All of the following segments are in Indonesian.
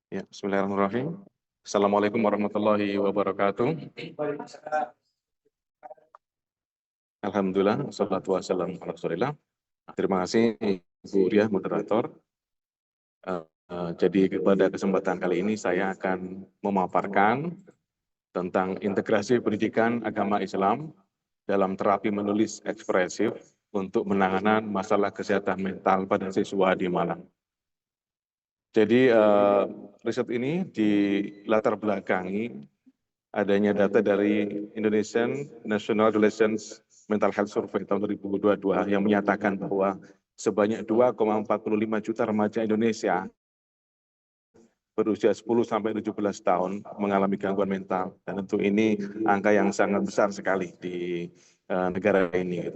Ya, bismillahirrahmanirrahim. Assalamualaikum warahmatullahi wabarakatuh. Alhamdulillah, wassalatu wassalamu ala Rasulillah. Terima kasih Ibu Ria, moderator. Jadi pada kesempatan kali ini saya akan memaparkan tentang integrasi pendidikan agama Islam dalam terapi menulis ekspresif untuk penanganan masalah kesehatan mental pada siswa di Malang. Jadi riset ini dilatar belakangi adanya data dari Indonesian National Relations Mental Health Survey tahun 2022 yang menyatakan bahwa sebanyak 2,45 juta remaja Indonesia berusia 10 sampai 17 tahun mengalami gangguan mental, dan tentu ini angka yang sangat besar sekali di negara ini.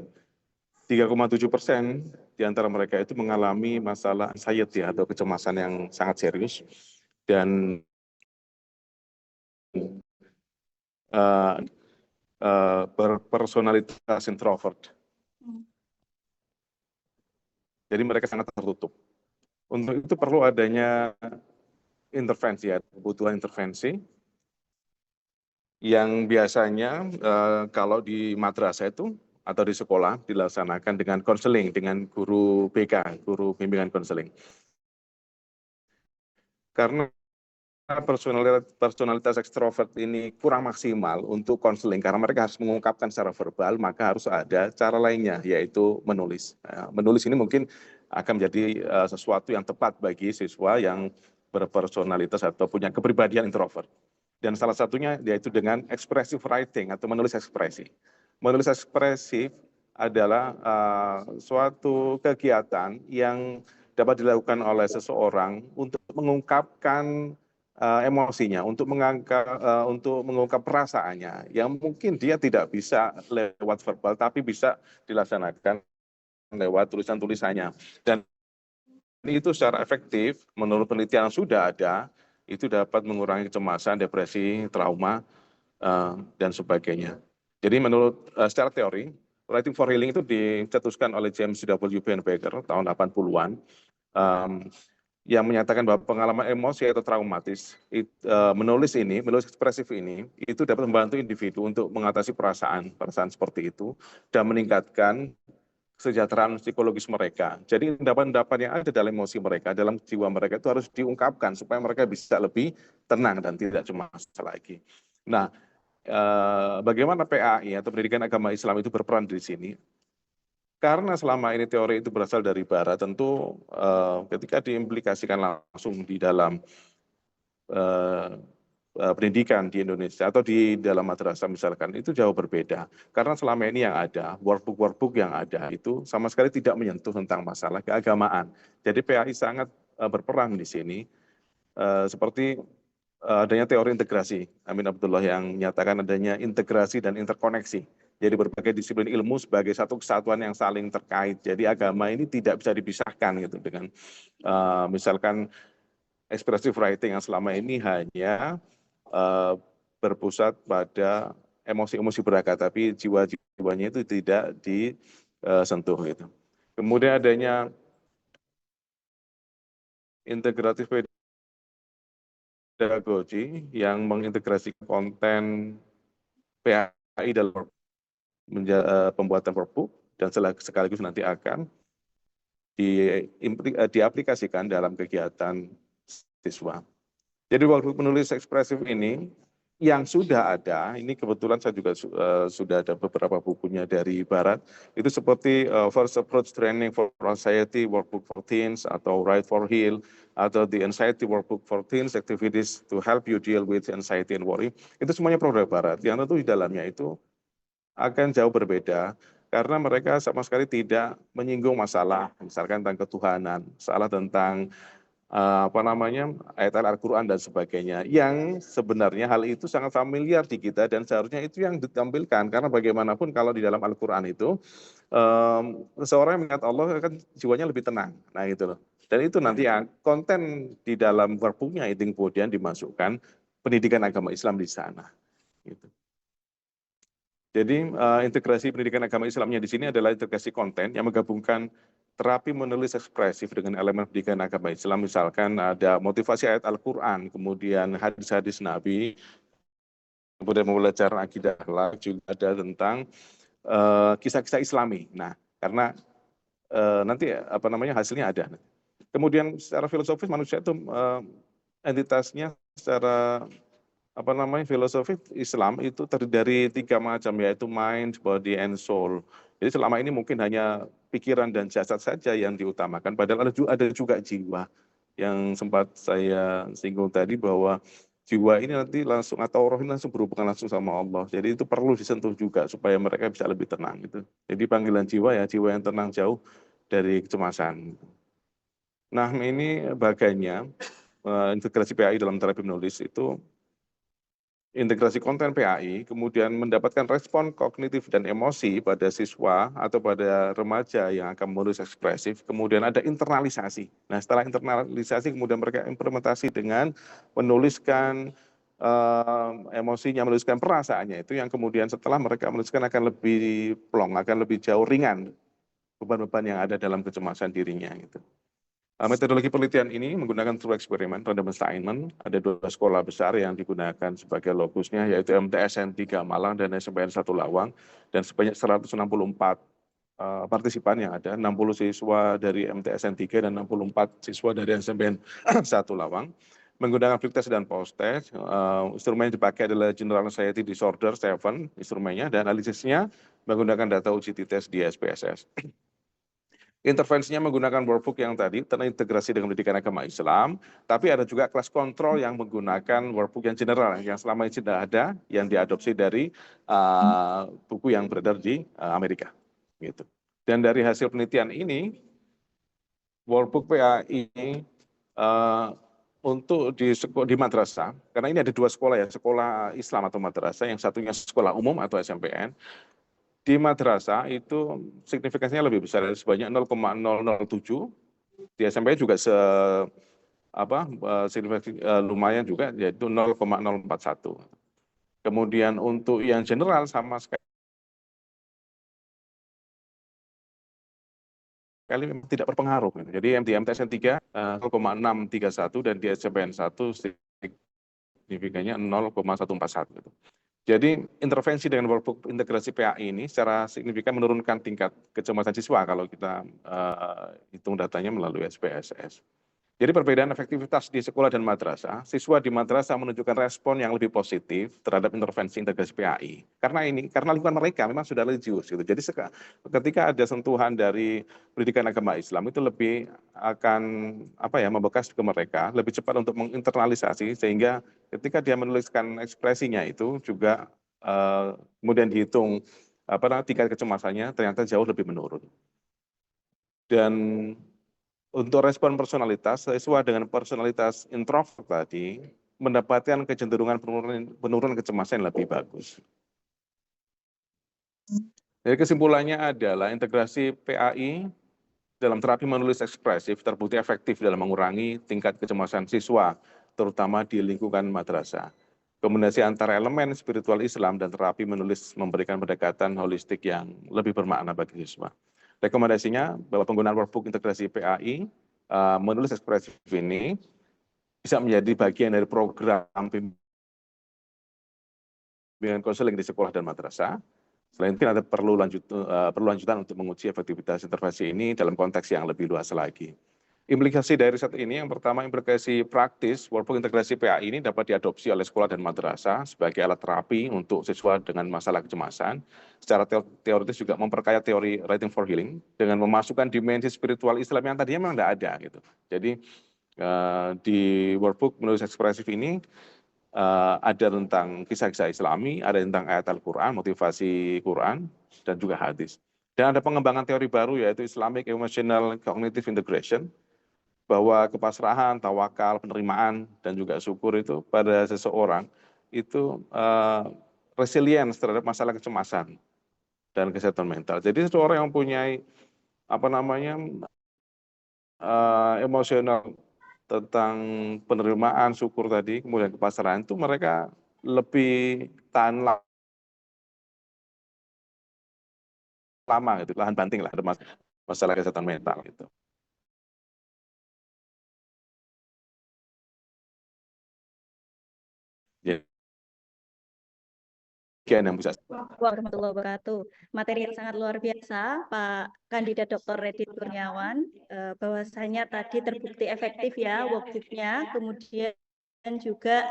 3,7% di antara mereka itu mengalami masalah anxiety atau kecemasan yang sangat serius, dan berpersonalitas introvert. Jadi mereka sangat tertutup. Untuk itu perlu adanya intervensi, ya, kebutuhan intervensi yang biasanya kalau di madrasah itu atau di sekolah dilaksanakan dengan konseling, dengan guru BK, guru bimbingan konseling. Karena personalitas ekstrovert ini kurang maksimal untuk konseling, karena mereka harus mengungkapkan secara verbal, maka harus ada cara lainnya, yaitu menulis. Menulis ini mungkin akan menjadi sesuatu yang tepat bagi siswa yang berpersonalitas atau punya kepribadian introvert. Dan salah satunya yaitu dengan expressive writing atau menulis ekspresi. Menulis ekspresif adalah suatu kegiatan yang dapat dilakukan oleh seseorang untuk mengungkapkan emosinya, untuk mengungkap perasaannya yang mungkin dia tidak bisa lewat verbal, tapi bisa dilaksanakan lewat tulisan-tulisannya. Dan itu secara efektif, menurut penelitian yang sudah ada, itu dapat mengurangi kecemasan, depresi, trauma, dan sebagainya. Jadi menurut secara teori, Writing for Healing itu dicetuskan oleh James W. Pennebaker tahun 80-an, yang menyatakan bahwa pengalaman emosi atau traumatis, menulis ekspresif ini, itu dapat membantu individu untuk mengatasi perasaan seperti itu, dan meningkatkan kesejahteraan psikologis mereka. Jadi endapan-endapan yang ada dalam emosi mereka, dalam jiwa mereka itu harus diungkapkan supaya mereka bisa lebih tenang dan tidak cemas lagi. Nah, bagaimana PAI atau Pendidikan Agama Islam itu berperan di sini? Karena selama ini teori itu berasal dari Barat, tentu ketika diimplikasikan langsung di dalam pendidikan di Indonesia atau di dalam madrasah misalkan, itu jauh berbeda. Karena selama ini yang ada, workbook yang ada itu sama sekali tidak menyentuh tentang masalah keagamaan. Jadi PAI sangat berperan di sini, seperti adanya teori integrasi. Amin Abdullah yang menyatakan adanya integrasi dan interkoneksi. Jadi berbagai disiplin ilmu sebagai satu kesatuan yang saling terkait. Jadi agama ini tidak bisa dipisahkan gitu dengan misalkan expressive writing yang selama ini hanya berpusat pada emosi-emosi beragam, tapi jiwa-jiwanya itu tidak disentuh gitu. Kemudian adanya integratif pedagogi yang mengintegrasikan konten PAI dalam pembuatan workbook, dan sekaligus nanti akan diaplikasikan dalam kegiatan siswa. Jadi workbook menulis ekspresif ini yang sudah ada, ini kebetulan saya juga sudah ada beberapa bukunya dari Barat, itu seperti First Approach Training for Anxiety Workbook for Teens, atau Write for Heal, atau The Anxiety Workbook for Teens, Activities to Help You Deal with Anxiety and Worry. Itu semuanya produk Barat, yang tentu di dalamnya itu akan jauh berbeda, karena mereka sama sekali tidak menyinggung masalah, misalkan tentang ketuhanan, masalah tentang ayat Al-Quran dan sebagainya, yang sebenarnya hal itu sangat familiar di kita dan seharusnya itu yang ditampilkan, karena bagaimanapun kalau di dalam Al-Quran itu seseorang yang mengingat Allah kan jiwanya lebih tenang. Nah itu loh. Dan itu nanti konten di dalam workbooknya itu kemudian dimasukkan pendidikan agama Islam di sana. Gitu. Jadi integrasi pendidikan agama Islamnya di sini adalah integrasi konten yang menggabungkan terapi menulis ekspresif dengan elemen pendidikan agama Islam, misalkan ada motivasi ayat Al-Quran, kemudian hadis-hadis Nabi, kemudian belajar akidah, juga ada tentang kisah-kisah Islami. Nah, karena nanti hasilnya ada. Kemudian secara filosofis manusia itu entitasnya secara filosofi Islam itu terdiri dari 3 macam, yaitu mind, body, and soul. Jadi selama ini mungkin hanya pikiran dan jasad saja yang diutamakan, padahal ada juga jiwa yang sempat saya singgung tadi, bahwa jiwa ini nanti langsung, atau roh ini langsung berhubungan langsung sama Allah. Jadi itu perlu disentuh juga supaya mereka bisa lebih tenang gitu. Jadi panggilan jiwa ya jiwa yang tenang jauh dari kecemasan. Nah, ini bagiannya integrasi PAI dalam terapi menulis itu integrasi konten PAI, kemudian mendapatkan respon kognitif dan emosi pada siswa atau pada remaja yang akan menulis ekspresif, kemudian ada internalisasi. Nah, setelah internalisasi kemudian mereka implementasi dengan menuliskan emosinya, menuliskan perasaannya, itu yang kemudian setelah mereka menuliskan akan lebih plong, akan lebih jauh ringan beban-beban yang ada dalam kecemasan dirinya gitu. Metodologi penelitian ini menggunakan true eksperimen, random assignment. Ada 2 sekolah besar yang digunakan sebagai locusnya, yaitu MTSN 3 Malang dan SMPN 1 Lawang, dan sebanyak 164 partisipan yang ada, 60 siswa dari MTSN 3 dan 64 siswa dari SMPN 1 Lawang. Menggunakan field test dan post test, instrumen yang dipakai adalah General Anxiety Disorder 7 instrumennya, dan analisisnya menggunakan data uji test di SPSS. Intervensinya menggunakan workbook yang tadi terintegrasi dengan pendidikan agama Islam, tapi ada juga kelas kontrol yang menggunakan workbook yang general, yang selama ini sudah ada, yang diadopsi dari buku yang beredar di Amerika. Gitu. Dan dari hasil penelitian ini, workbook PAI untuk di madrasah, karena ini ada 2 sekolah ya, sekolah Islam atau madrasah, yang satunya sekolah umum atau SMPN. Di madrasah itu signifikansinya lebih besar, sebanyak 0,007. Di SMP juga lumayan juga, yaitu 0,041. Kemudian untuk yang general sama sekali memang tidak berpengaruh. Jadi di MTSN 3 0,631 dan di SMPN 1 signifikannya 0,141. Jadi intervensi dengan workbook integrasi PAI ini secara signifikan menurunkan tingkat kecemasan siswa kalau kita hitung datanya melalui SPSS. Jadi perbedaan efektivitas di sekolah dan madrasah, siswa di madrasah menunjukkan respon yang lebih positif terhadap intervensi integrasi PAI. Karena lingkungan mereka memang sudah religius gitu. Jadi ketika ada sentuhan dari pendidikan agama Islam itu lebih akan membekas ke mereka, lebih cepat untuk menginternalisasi, sehingga ketika dia menuliskan ekspresinya itu juga kemudian dihitung tingkat kecemasannya ternyata jauh lebih menurun. Dan untuk respon personalitas, siswa dengan personalitas introvert tadi mendapatkan kecenderungan penurunan kecemasan yang lebih bagus. Jadi kesimpulannya adalah integrasi PAI dalam terapi menulis ekspresif terbukti efektif dalam mengurangi tingkat kecemasan siswa, terutama di lingkungan madrasah. Kombinasi antara elemen spiritual Islam dan terapi menulis memberikan pendekatan holistik yang lebih bermakna bagi siswa. Rekomendasinya bahwa penggunaan workbook integrasi PAI menulis ekspresif ini bisa menjadi bagian dari program bimbingan konseling di sekolah dan madrasah. Selain itu ada perlu lanjutan untuk menguji efektivitas intervensi ini dalam konteks yang lebih luas lagi. Implikasi dari riset ini, yang pertama implikasi praktis, workbook integrasi PAI ini dapat diadopsi oleh sekolah dan madrasah sebagai alat terapi untuk siswa dengan masalah kecemasan. Secara teoritis juga memperkaya teori Writing for Healing dengan memasukkan dimensi spiritual Islam yang tadinya memang tidak ada gitu. Jadi di workbook menulis ekspresif ini ada tentang kisah-kisah Islami, ada tentang ayat Al-Quran, motivasi Quran, dan juga hadis. Dan ada pengembangan teori baru, yaitu Islamic Emotional Cognitive Integration, bahwa kepasrahan, tawakal, penerimaan, dan juga syukur itu pada seseorang itu resilience terhadap masalah kecemasan dan kesehatan mental. Jadi seseorang yang mempunyai emosional tentang penerimaan, syukur tadi, kemudian kepasrahan, itu mereka lebih tahan lama gitu, lahan banting lah. masalah kesehatan mental gitu. Jadi yang bisa. Warahmatullahi wabarakatuh. Materi yang sangat luar biasa, Pak Kandidat Dr. Reddy Kurniawan. Bahwasanya tadi terbukti efektif ya workbook-nya, kemudian juga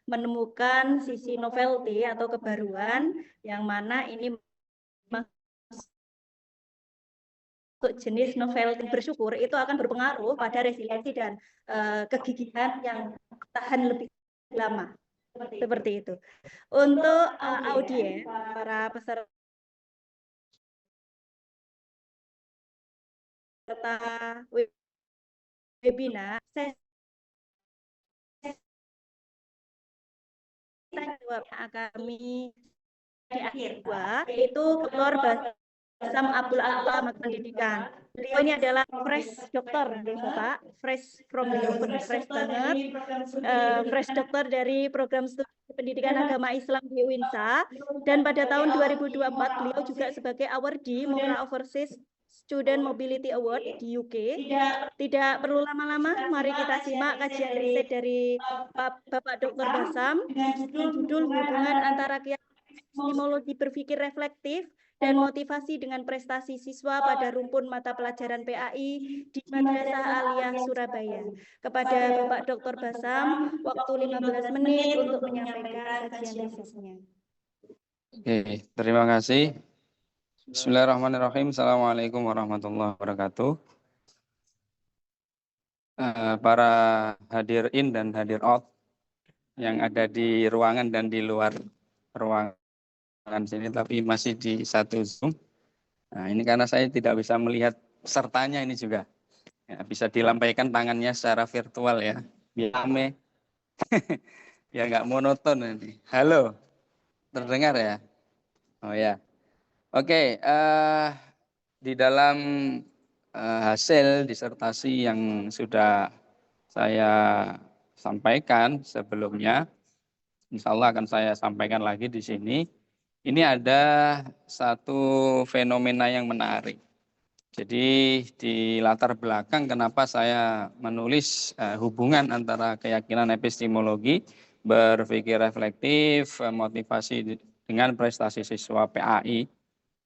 menemukan sisi novelty atau kebaruan yang mana ini untuk jenis novelty bersyukur itu akan berpengaruh pada resiliensi dan kegigihan yang tahan lebih lama. Seperti itu. Untuk audiens, para peserta webinar, saya jawab kami di akhir itu Dr. Basam Abdul Alam Pendidikan. Beliau ini adalah fresh dokter, Bapak, fresh from the oven, fresh banget, fresh dokter dari program studi pendidikan agama Islam di UINSA. Dan pada tahun 2024 beliau juga sebagai awardee Mokra Overseas Student Mobility Award di UK. Tidak perlu lama-lama, mari kita simak kajian riset dari Bapak Dr. Basam dengan judul hubungan antara epistemologi berpikir reflektif dan motivasi dengan prestasi siswa pada rumpun mata pelajaran PAI di Madrasah Aliyah Surabaya. Kepada Bapak Dr. Basam, waktu 15 menit untuk menyampaikan kajian risetnya. Oke, terima kasih. Bismillahirrahmanirrahim. Assalamualaikum warahmatullahi wabarakatuh. Para hadir in dan hadir out yang ada di ruangan dan di luar ruangan sini, tapi masih di satu Zoom. Nah, ini karena saya tidak bisa melihat pesertanya ini juga. Ya, bisa dilampaikan tangannya secara virtual ya. Biar rame. Ya nggak monoton ini. Halo, terdengar ya? Oh ya. Oke, di dalam hasil disertasi yang sudah saya sampaikan sebelumnya, insya Allah akan saya sampaikan lagi di sini. Ini ada satu fenomena yang menarik. Jadi di latar belakang kenapa saya menulis hubungan antara keyakinan epistemologi, berpikir reflektif, motivasi dengan prestasi siswa PAI,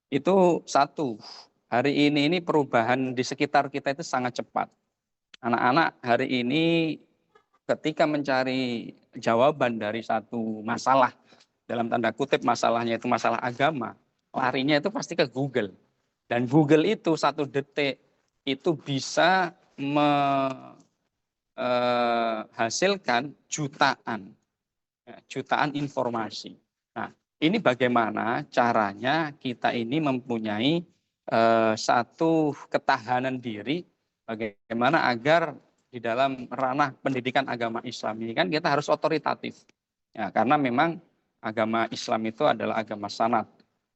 itu satu, hari ini perubahan di sekitar kita itu sangat cepat. Anak-anak hari ini ketika mencari jawaban dari satu masalah, dalam tanda kutip masalahnya itu masalah agama, larinya itu pasti ke Google. Dan Google itu 1 detik itu bisa menghasilkan jutaan informasi. Nah, ini bagaimana caranya kita ini mempunyai satu ketahanan diri, bagaimana agar di dalam ranah pendidikan agama Islam ini kan kita harus otoritatif. Ya, karena memang agama Islam itu adalah agama sanad.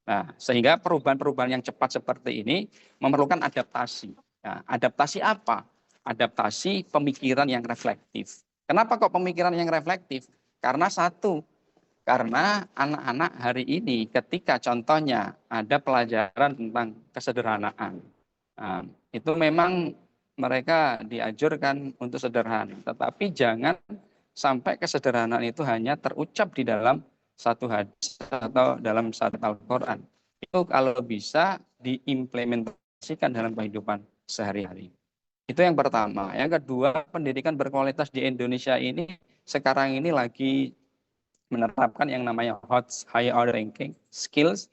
Nah, sehingga perubahan-perubahan yang cepat seperti ini memerlukan adaptasi. Nah, adaptasi apa? Adaptasi pemikiran yang reflektif. Kenapa kok pemikiran yang reflektif? Karena satu, karena anak-anak hari ini ketika contohnya ada pelajaran tentang kesederhanaan. Nah, itu memang mereka dianjurkan untuk sederhana. Tetapi jangan sampai kesederhanaan itu hanya terucap di dalam satu hadis atau dalam satu Al-Quran. Itu kalau bisa diimplementasikan dalam kehidupan sehari-hari. Itu yang pertama. Yang kedua, pendidikan berkualitas di Indonesia ini sekarang ini lagi menerapkan yang namanya HOTS, High Order Ranking Skills,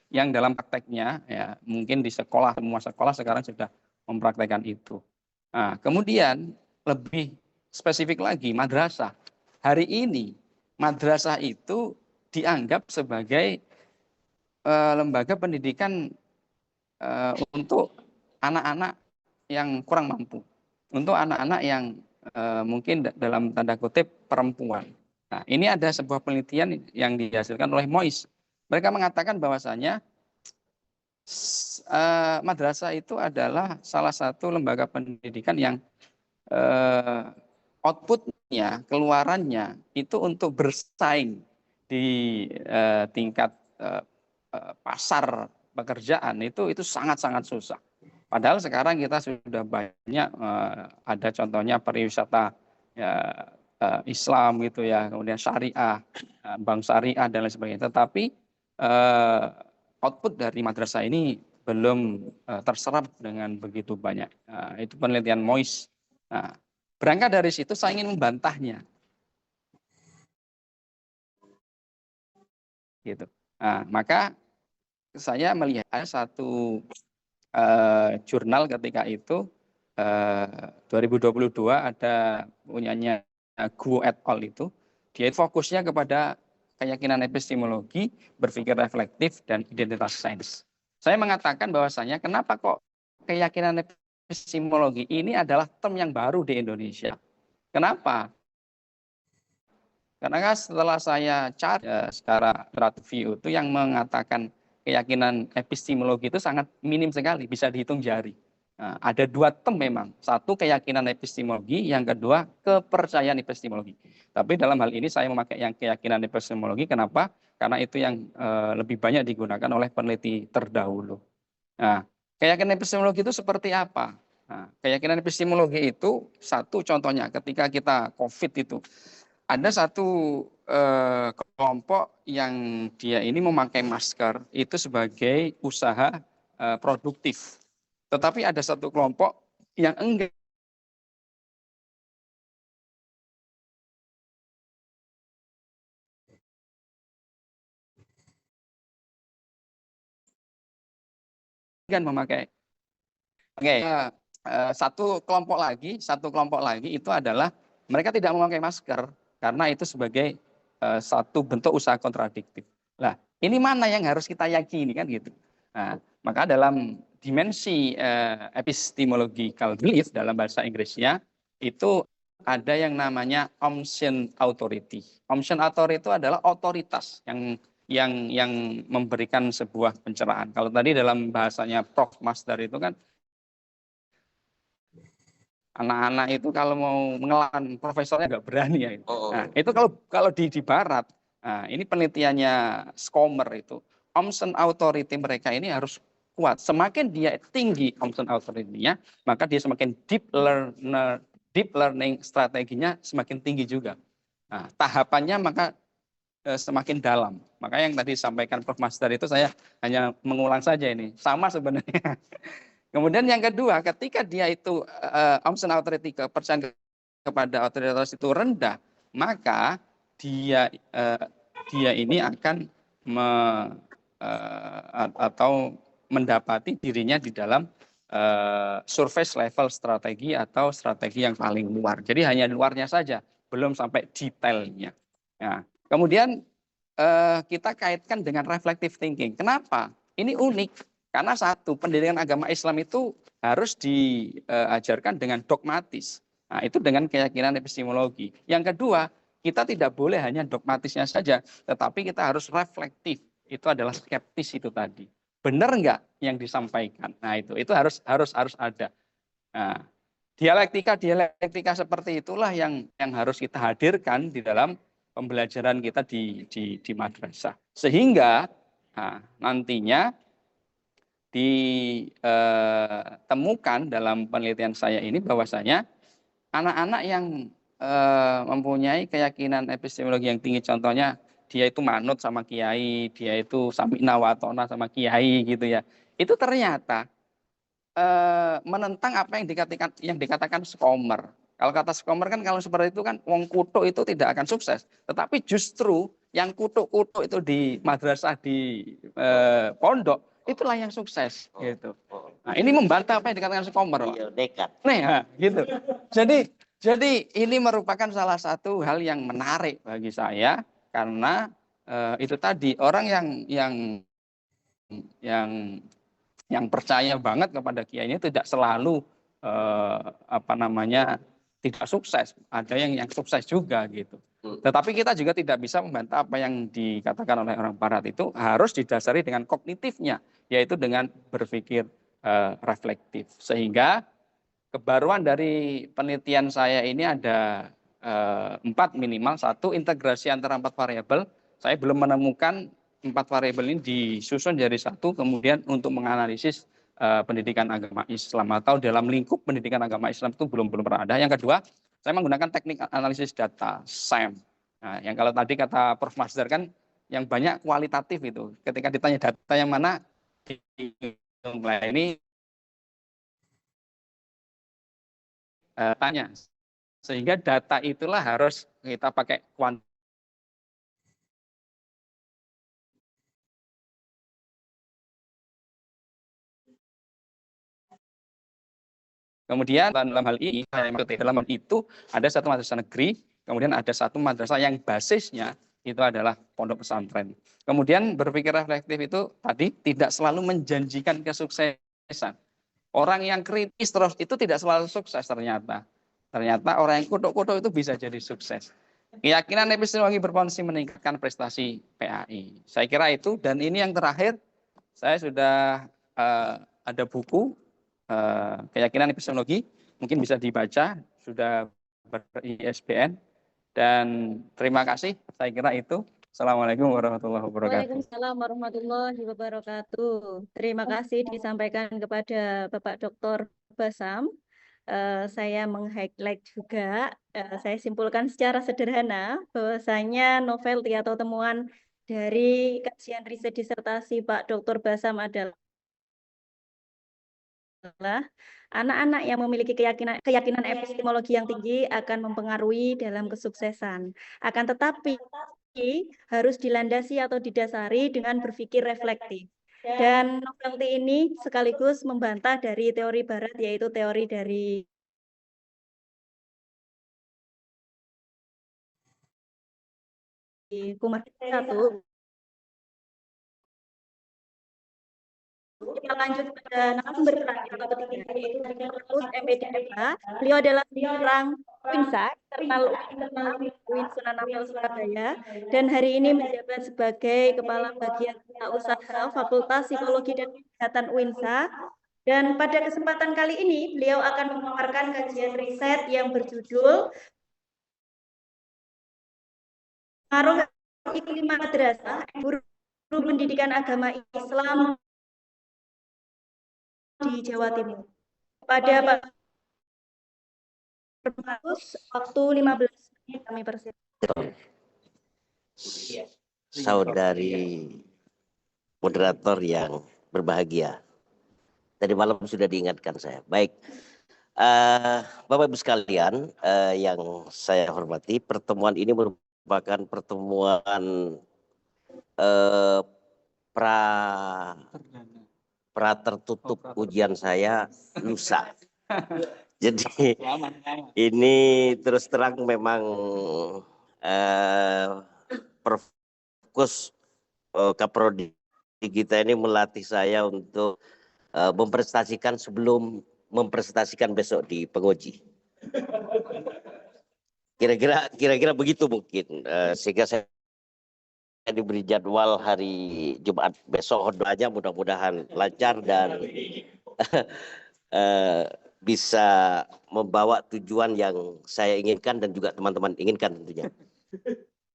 yang dalam prakteknya ya mungkin di sekolah, semua sekolah sekarang sudah mempraktekkan itu. Nah, kemudian lebih spesifik lagi madrasah. Hari ini madrasah itu dianggap sebagai lembaga pendidikan untuk anak-anak yang kurang mampu, untuk anak-anak yang mungkin dalam tanda kutip perempuan. Nah, ini ada sebuah penelitian yang dihasilkan oleh MOIS. Mereka mengatakan bahwasanya madrasah itu adalah salah satu lembaga pendidikan yang outputnya, keluarannya itu untuk bersaing di tingkat pasar pekerjaan itu sangat-sangat susah. Padahal sekarang kita sudah banyak ada contohnya pariwisata ya, Islam gitu ya, kemudian syariah, bank syariah dan lain sebagainya. Tetapi output dari madrasah ini belum terserap dengan begitu banyak. Itu penelitian MOIS. Nah, berangkat dari situ saya ingin membantahnya. Gitu. Nah, maka saya melihat satu jurnal ketika itu 2022 ada punyanya Guo et al. Itu dia fokusnya kepada keyakinan epistemologi, berpikir reflektif, dan identitas sains. Saya mengatakan bahwasanya kenapa kok keyakinan epistemologi ini adalah term yang baru di Indonesia. Kenapa? Karena setelah saya cari secara review itu yang mengatakan keyakinan epistemologi itu sangat minim sekali, bisa dihitung jari. Nah, ada dua term memang, satu keyakinan epistemologi, yang kedua kepercayaan epistemologi. Tapi dalam hal ini saya memakai yang keyakinan epistemologi, kenapa? Karena itu yang lebih banyak digunakan oleh peneliti terdahulu. Nah, keyakinan epistemologi itu seperti apa? Nah, keyakinan epistemologi itu satu contohnya ketika kita COVID itu, ada satu kelompok yang dia ini memakai masker itu sebagai usaha produktif. Tetapi ada satu kelompok yang enggan memakai. Oke, satu kelompok lagi itu adalah mereka tidak memakai masker karena itu sebagai satu bentuk usaha kontradiktif. Nah, ini mana yang harus kita yakini kan gitu. Nah, maka dalam dimensi epistemological belief dalam bahasa Inggrisnya itu ada yang namanya omniscient authority. Omniscient authority itu adalah otoritas yang memberikan sebuah pencerahan. Kalau tadi dalam bahasanya Prof. Master itu kan anak-anak itu kalau mau ngelawan profesornya nggak berani ya. Nah, itu kalau di barat, nah, ini penelitiannya Skomer itu, omniscient authority mereka ini harus kuat. Semakin dia tinggi omniscient authority-nya, maka dia semakin deep learning strateginya semakin tinggi juga. Nah, tahapannya maka semakin dalam. Maka yang tadi disampaikan Prof. Master itu saya hanya mengulang saja ini. Sama sebenarnya. Kemudian yang kedua, ketika dia itu omniscient authority, kepercayaan kepada otoritas itu rendah, maka dia ini akan atau mendapati dirinya di dalam surface level strategi atau strategi yang paling luar. Jadi hanya luarnya saja, belum sampai detailnya. Nah, kemudian kita kaitkan dengan reflective thinking. Kenapa? Ini unik. Karena satu, pendidikan agama Islam itu harus diajarkan dengan dogmatis. Nah, itu dengan keyakinan epistemologi. Yang kedua, kita tidak boleh hanya dogmatisnya saja, tetapi kita harus reflektif. Itu adalah skeptis itu tadi. Benar enggak yang disampaikan? Nah, itu harus ada. Nah, dialektika seperti itulah yang harus kita hadirkan di dalam pembelajaran kita di madrasah. Sehingga nantinya ditemukan dalam penelitian saya ini bahwasanya anak-anak yang mempunyai keyakinan epistemologi yang tinggi, contohnya dia itu manut sama kiai, dia itu sami'na wa ta'na sama kiai gitu ya, itu ternyata menentang apa yang dikatakan Skomer. Kalau kata Skomer kan kalau seperti itu kan wong kutuk itu tidak akan sukses, tetapi justru yang kutuk-kutuk itu di madrasah di pondok itulah yang sukses gitu. Nah, ini membantah apa yang dikatakan Skomer. Iya, dekat. Nah, gitu. Jadi ini merupakan salah satu hal yang menarik bagi saya karena itu tadi orang yang percaya banget kepada kiai ini tidak selalu tidak sukses. Ada yang sukses juga gitu. Tetapi kita juga tidak bisa membantah apa yang dikatakan oleh orang barat itu harus didasari dengan kognitifnya, yaitu dengan berpikir reflektif. Sehingga kebaruan dari penelitian saya ini ada 4 minimal. Satu, integrasi antara 4 variabel. Saya belum menemukan 4 variabel ini disusun jadi satu, kemudian untuk menganalisis pendidikan agama Islam atau dalam lingkup pendidikan agama Islam itu belum pernah ada. Yang kedua, saya menggunakan teknik analisis data SAM. Nah, yang kalau tadi kata Prof. Masdar kan yang banyak kualitatif itu. Ketika ditanya data yang mana ini tanya. Sehingga data itulah harus kita pakai kuantitatif. Kemudian dalam hal ini, dalam hal itu ada satu madrasah negeri, kemudian ada satu madrasah yang basisnya itu adalah pondok pesantren. Kemudian berpikir reflektif itu tadi tidak selalu menjanjikan kesuksesan. Orang yang kritis terus itu tidak selalu sukses ternyata. Ternyata orang yang kutuk-kutuk itu bisa jadi sukses. Keyakinan epistemologi berpotensi meningkatkan prestasi PAI. Saya kira itu, dan ini yang terakhir, saya sudah ada buku keyakinan epistemologi, mungkin bisa dibaca, sudah ber-ISBN, dan terima kasih, saya kira itu. Assalamualaikum warahmatullahi wabarakatuh. Waalaikumsalam warahmatullahi wabarakatuh. Terima kasih disampaikan kepada Bapak Dr. Basam. Saya meng-highlight juga, saya simpulkan secara sederhana bahwasanya novelty atau temuan dari kajian riset disertasi Pak Dr. Basam adalah anak-anak yang memiliki keyakinan epistemologi yang tinggi akan mempengaruhi dalam kesuksesan. Akan tetapi harus dilandasi atau didasari dengan berpikir reflektif. Dan novelty ini sekaligus membantah dari teori barat, yaitu teori dari Kumar satu. Kita lanjut pada narasumber terakhir atau ketiga, yaitu Dr. MPDMH. Beliau adalah seorang Winsa, internal UIN Sunan Ampel Surabaya, dan hari ini menjabat sebagai Kepala Bagian Usaha Fakultas Psikologi dan Kesehatan UINSA. Dan pada kesempatan kali ini, beliau akan memaparkan kajian riset yang berjudul Pengaruh Iklim Madrasah Guru Pendidikan Agama Islam di Jawa Timur. Pada Pak Markus, waktu 15 menit kami persilakan. Saudari moderator yang berbahagia, tadi malam sudah diingatkan saya. Baik, Bapak Ibu sekalian yang saya hormati, pertemuan ini merupakan pertemuan pra tertutup ujian saya lusa. Jadi ini terus terang memang fokus Kaprodi kita ini melatih saya untuk mempresentasikan sebelum mempresentasikan besok di penguji. Kira-kira begitu mungkin, sehingga saya diberi jadwal hari Jumat besok, doanya mudah-mudahan lancar dan bisa membawa tujuan yang saya inginkan dan juga teman-teman inginkan tentunya.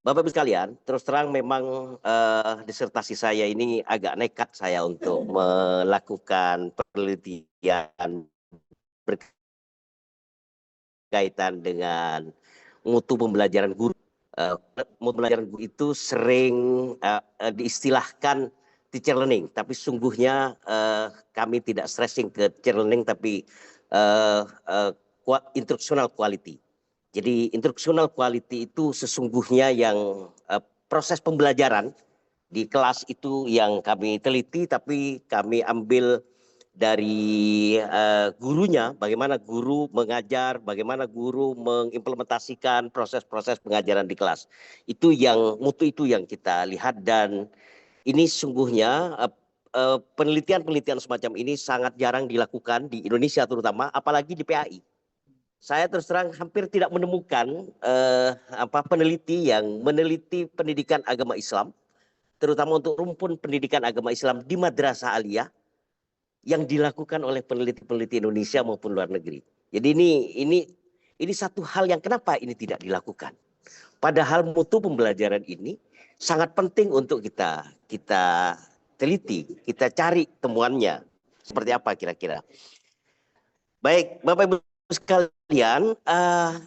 Bapak Ibu sekalian, terus terang memang disertasi saya ini agak nekat saya untuk melakukan penelitian berkaitan dengan mutu pembelajaran guru. Mutu pembelajaran guru itu sering diistilahkan teacher learning, tapi sungguhnya kami tidak stressing ke teacher learning, tapi instructional quality. Jadi instructional quality itu sesungguhnya yang proses pembelajaran di kelas itu yang kami teliti, tapi kami ambil dari gurunya, bagaimana guru mengajar, bagaimana guru mengimplementasikan proses-proses pengajaran di kelas. Itu yang mutu itu yang kita lihat, dan ini sungguhnya penelitian-penelitian semacam ini sangat jarang dilakukan di Indonesia terutama, apalagi di PAI. Saya terus terang hampir tidak menemukan peneliti yang meneliti pendidikan agama Islam, terutama untuk rumpun pendidikan agama Islam di madrasah aliyah, yang dilakukan oleh peneliti-peneliti Indonesia maupun luar negeri. Jadi ini satu hal yang kenapa ini tidak dilakukan. Padahal mutu pembelajaran ini sangat penting untuk kita teliti, kita cari temuannya. Seperti apa kira-kira? Baik, Bapak Ibu sekalian,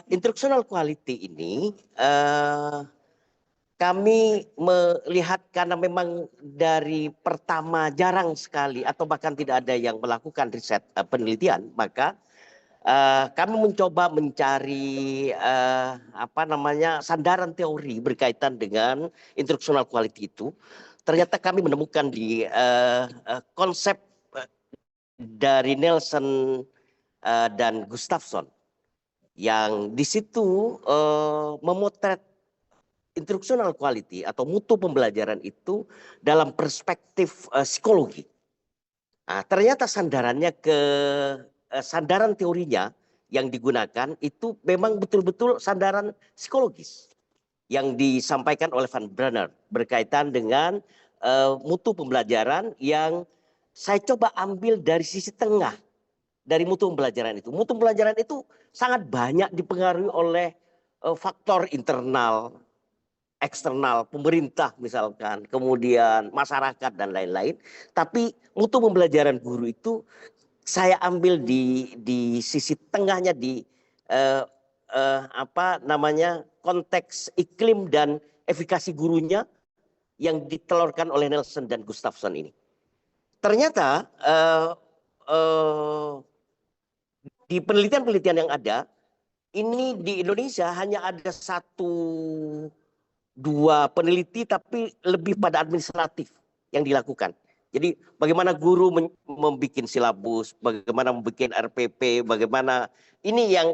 instructional quality ini kami melihat karena memang dari pertama jarang sekali atau bahkan tidak ada yang melakukan riset penelitian, maka kami mencoba mencari sandaran teori berkaitan dengan instructional quality itu. Ternyata kami menemukan di konsep dari Nelson dan Gustafson yang di situ memotret instructional quality atau mutu pembelajaran itu dalam perspektif psikologi. Nah, ternyata sandarannya sandaran teorinya yang digunakan itu memang betul-betul sandaran psikologis yang disampaikan oleh Van Brenner berkaitan dengan mutu pembelajaran yang saya coba ambil dari sisi tengah dari mutu pembelajaran itu. Mutu pembelajaran itu sangat banyak dipengaruhi oleh faktor internal, eksternal, pemerintah misalkan, kemudian masyarakat dan lain-lain. Tapi mutu pembelajaran guru itu saya ambil di sisi tengahnya di konteks iklim dan efikasi gurunya yang ditelurkan oleh Nelson dan Gustafson ini. Ternyata di penelitian-penelitian yang ada, ini di Indonesia hanya ada 1-2 peneliti tapi lebih pada administratif yang dilakukan. Jadi bagaimana guru membuat silabus, bagaimana membuat RPP, bagaimana ini yang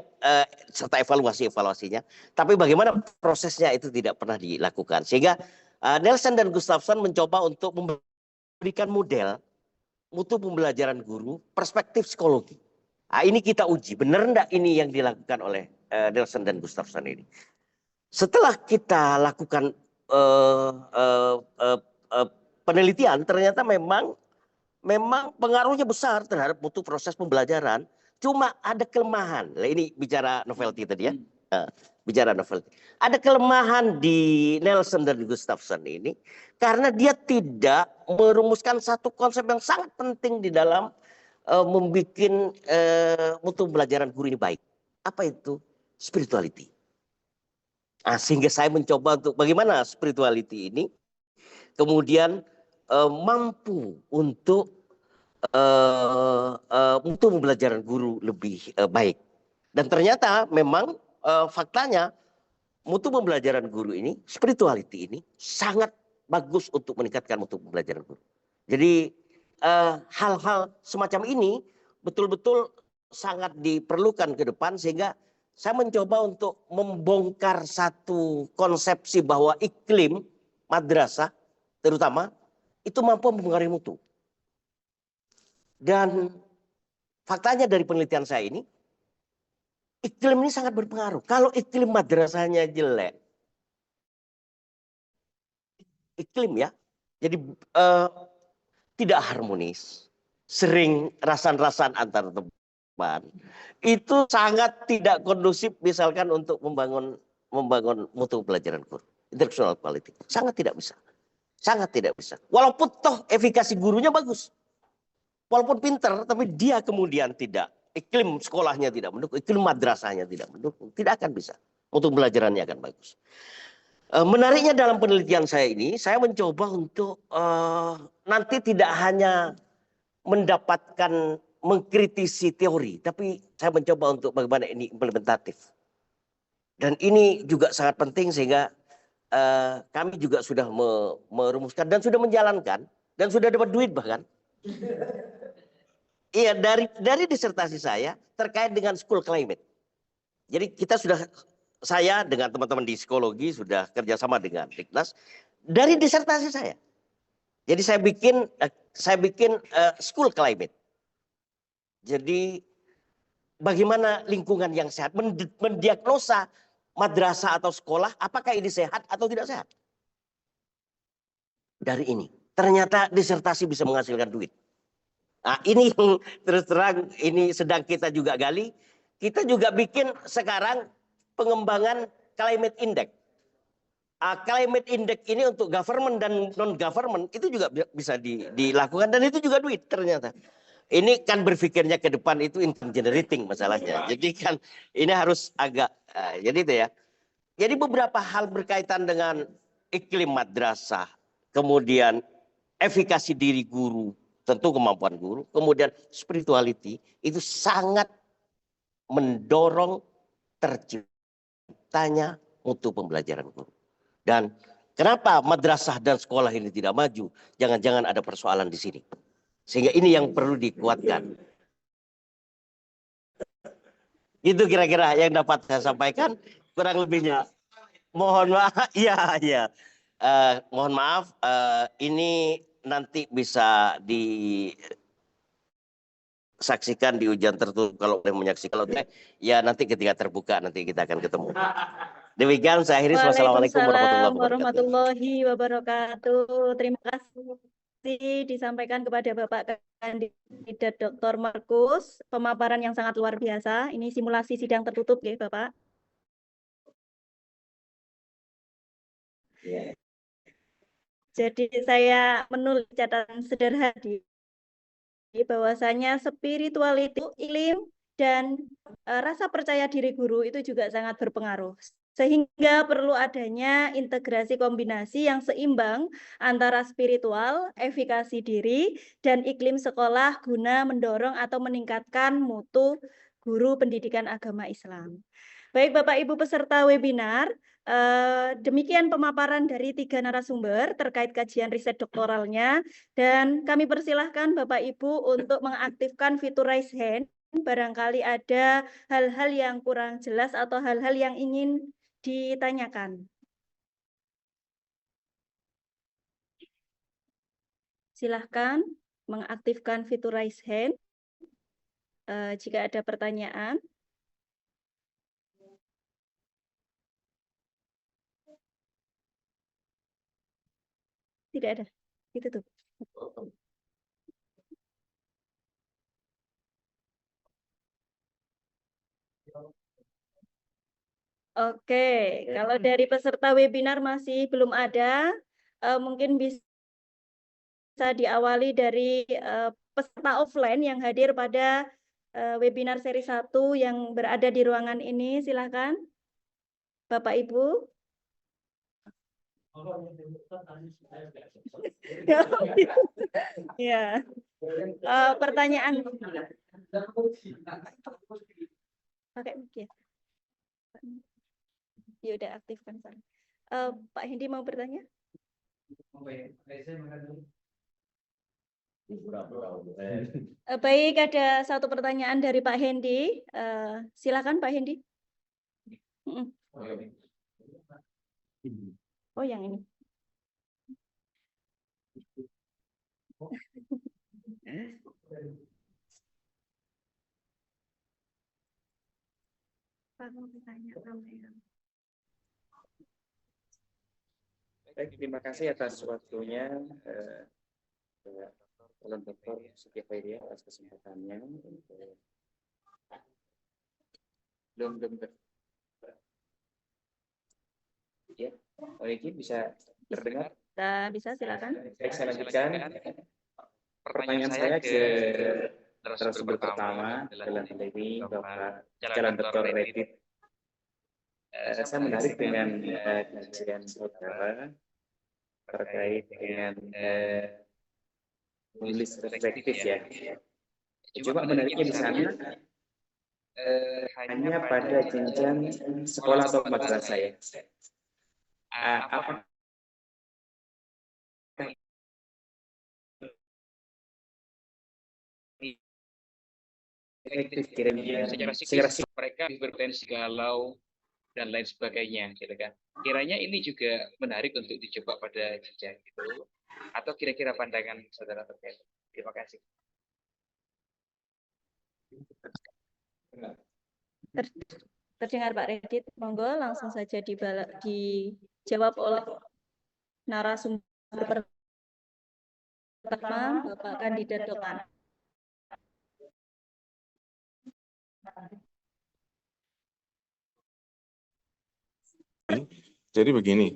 serta evaluasinya. Tapi bagaimana prosesnya itu tidak pernah dilakukan. Sehingga Nelson dan Gustafson mencoba untuk memberikan model mutu pembelajaran guru perspektif psikologi. Nah, ini kita uji, benar enggak ini yang dilakukan oleh Nelson dan Gustafson ini. Setelah kita lakukan penelitian, ternyata memang pengaruhnya besar terhadap mutu proses pembelajaran. Cuma ada kelemahan. Nah, ini bicara novelty tadi ya. Bicara novelty. Ada kelemahan di Nelson dan Gustafson ini karena dia tidak merumuskan satu konsep yang sangat penting di dalam membuat mutu pembelajaran guru ini baik. Apa itu? Spirituality. Nah, sehingga saya mencoba untuk bagaimana spirituality ini kemudian mampu untuk mutu pembelajaran guru lebih baik. Dan ternyata memang faktanya mutu pembelajaran guru ini, spirituality ini sangat bagus untuk meningkatkan mutu pembelajaran guru. Jadi hal-hal semacam ini betul-betul sangat diperlukan ke depan sehingga saya mencoba untuk membongkar satu konsepsi bahwa iklim madrasah terutama itu mampu mempengaruhi mutu. Dan faktanya dari penelitian saya ini, iklim ini sangat berpengaruh. Kalau iklim madrasahnya jelek, iklim ya, jadi tidak harmonis, sering rasan-rasan antar teman, itu sangat tidak kondusif misalkan untuk membangun mutu pelajaran guru, instructional quality, sangat tidak bisa. Sangat tidak bisa. Walaupun toh efikasi gurunya bagus. Walaupun pinter, tapi dia kemudian tidak. Iklim sekolahnya tidak mendukung, iklim madrasahnya tidak mendukung. Tidak akan bisa. Untuk pelajarannya akan bagus. Menariknya dalam penelitian saya ini, saya mencoba untuk nanti tidak hanya mendapatkan mengkritisi teori, tapi saya mencoba untuk bagaimana ini implementatif. Dan ini juga sangat penting sehingga kami juga sudah merumuskan dan sudah menjalankan dan sudah dapat duit bahkan. Iya, dari disertasi saya terkait dengan school climate. Jadi saya dengan teman-teman di psikologi sudah kerjasama dengan Diknas dari disertasi saya. Jadi saya bikin school climate. Jadi bagaimana lingkungan yang sehat mendiagnosa madrasah atau sekolah, apakah ini sehat atau tidak sehat? Dari ini. Ternyata disertasi bisa menghasilkan duit. Nah, ini yang terus terang, ini sedang kita juga gali. Kita juga bikin sekarang pengembangan climate index. Climate index ini untuk government dan non-government itu juga bisa dilakukan. Dan itu juga duit ternyata. ini kan berpikirnya ke depan itu income generating masalahnya. Jadi kan ini harus agak jadi itu ya. Jadi beberapa hal berkaitan dengan iklim madrasah, kemudian efikasi diri guru, tentu kemampuan guru, kemudian spirituality itu sangat mendorong terciptanya mutu pembelajaran guru. Dan kenapa madrasah dan sekolah ini tidak maju? Jangan-jangan ada persoalan di sini. Sehingga ini yang perlu dikuatkan. Itu kira-kira yang dapat saya sampaikan, kurang lebihnya. Mohon maaf, iya. Mohon maaf, ini nanti bisa disaksikan di ujian tertutup kalau boleh menyaksikan. Kalau ya nanti ketika terbuka nanti kita akan ketemu. Demikian saya akhiri. Wassalamualaikum warahmatullahi wabarakatuh. Terima kasih disampaikan kepada Bapak Kandidat Dr. Markus, pemaparan yang sangat luar biasa. Ini simulasi sidang tertutup ya Bapak. Jadi saya menulis catatan sederhana bahwasanya spiritual itu ilim dan rasa percaya diri guru itu juga sangat berpengaruh. Sehingga perlu adanya integrasi kombinasi yang seimbang antara spiritual, efikasi diri, dan iklim sekolah guna mendorong atau meningkatkan mutu guru pendidikan agama Islam. Baik Bapak Ibu peserta webinar, demikian pemaparan dari 3 narasumber terkait kajian riset doktoralnya, dan kami persilahkan Bapak Ibu untuk mengaktifkan fitur raise hand. Barangkali ada hal-hal yang kurang jelas atau hal-hal yang ingin ditanyakan. Silahkan mengaktifkan fitur raise hand jika ada pertanyaan. Tidak ada. Itu tuh. Oke, kalau dari peserta webinar masih belum ada, mungkin bisa diawali dari peserta offline yang hadir pada webinar seri 1 yang berada di ruangan ini. Silakan, Bapak Ibu. Ya, pertanyaan. Pakai mic ya. Ya udah aktifkan. Pak Hendi mau bertanya? Baik, ada satu pertanyaan dari Pak Hendi. Silakan Pak Hendi. Oh, yang ini. Pak mau bertanya. Baik, terima kasih atas waktunya, Calon Doktor Siti Khairia atas kesempatannya. Belum. Ya, Oke, bisa terdengar? Bisa, silakan. Baik, saya lanjutkan. Pertanyaan saya ke narasumber pertama dalam hal ini Bapak Calon Doktor Reddit. Saya menarik dengan kajian saudara terkait dengan menulis reflektif ya. Cuma menariknya di sana hanya pada jenjang sekolah atau madrasah ya. Apa efektif kira-kira Secara psikis mereka berpotensi galau dan lain sebagainya, gitu kan. Kiranya ini juga menarik untuk dicoba pada jenjang itu, atau kira-kira pandangan saudara terkait. Terima kasih. Terdengar Pak Reddit, monggo langsung saja dijawab oleh narasumber pertama, Bapak Kandidat Doktor. Jadi begini,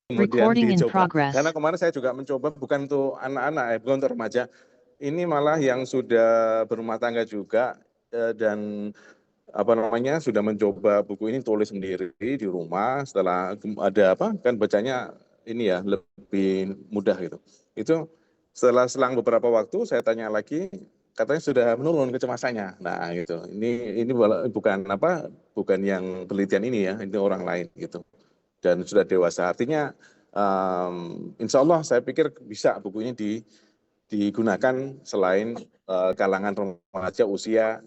kemudian Recording in dicoba. progress. Karena kemarin saya juga mencoba bukan untuk anak-anak, bukan untuk remaja. Ini malah yang sudah berumah tangga juga dan apa namanya sudah mencoba buku ini tulis sendiri di rumah. Setelah ada apa kan bacanya ini ya lebih mudah gitu. Itu setelah selang beberapa waktu saya tanya lagi, katanya sudah menurun kecemasannya. Nah gitu. Ini bukan yang penelitian ini ya, ini orang lain gitu. Dan sudah dewasa. Artinya insya Allah saya pikir bisa buku ini digunakan selain kalangan remaja usia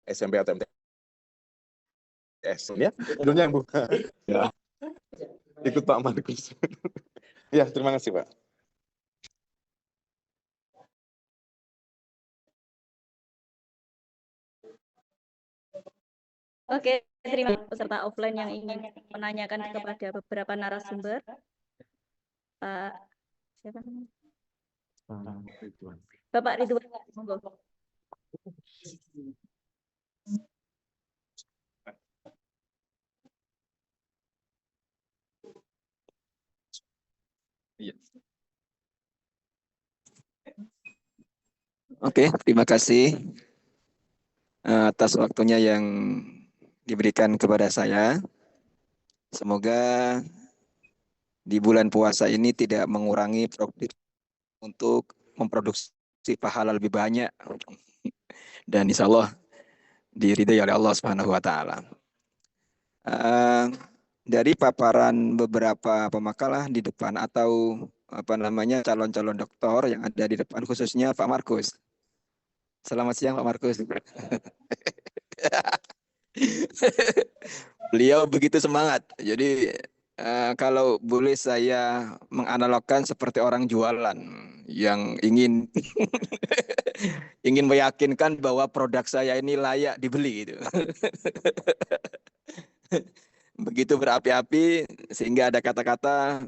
SMP atau MTS ya. Judulnya yang buka. Ya. Ikut Pak Markus. Ya, terima kasih Pak. Oke, terima kasih peserta offline yang ingin menanyakan kepada beberapa narasumber. Pak siapa namanya? Bapak Ridwan, monggo. Oke, terima kasih atas waktunya yang diberikan kepada saya. Semoga di bulan puasa ini tidak mengurangi produktif untuk memproduksi pahala lebih banyak. Dan insya Allah diridhai oleh Allah Subhanahu wa Ta'ala. Dari paparan beberapa pemakalah di depan atau calon-calon doktor yang ada di depan, khususnya Pak Markus. Selamat siang Pak Markus. Beliau begitu semangat. Jadi kalau boleh saya menganalogkan seperti orang jualan yang ingin ingin meyakinkan bahwa produk saya ini layak dibeli gitu. Begitu berapi-api sehingga ada kata-kata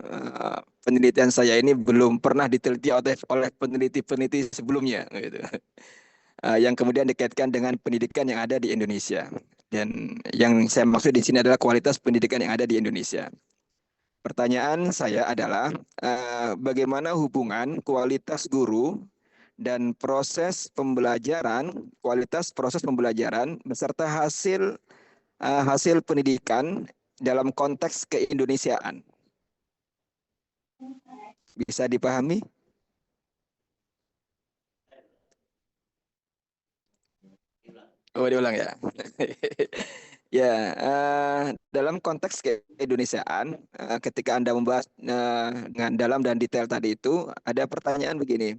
penelitian saya ini belum pernah diteliti oleh peneliti-peneliti sebelumnya gitu. Yang kemudian dikaitkan dengan pendidikan yang ada di Indonesia. Dan yang saya maksud di sini adalah kualitas pendidikan yang ada di Indonesia. Pertanyaan saya adalah bagaimana hubungan kualitas guru dan proses pembelajaran, kualitas proses pembelajaran beserta hasil pendidikan dalam konteks keindonesiaan. Bisa dipahami? Oh, diulang ya. Ya, dalam konteks keindonesiaan, ketika Anda membahas dengan dalam dan detail tadi itu, ada pertanyaan begini.